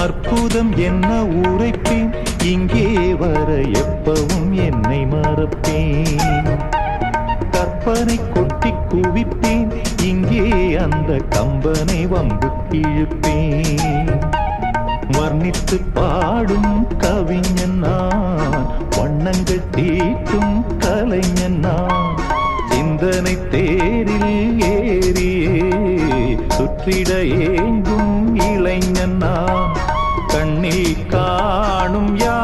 அற்புதம் என்ன உரைப்பேன், இங்கே வர எப்பவும் என்னை மறப்பேன். கற்பனை கொட்டி குவிப்பேன், இங்கே அந்த கம்பனை வம்பு கிழிப்பேன். வர்ணித்து பாடும் கவிஞன் நான், வண்ணங்கள் தீட்டும் கலைஞன் நான். சிந்தனை தேரில் ஏறியே சுற்றிட ஏங்கும் இளைஞன் நான். கண்ணில் காணும் யா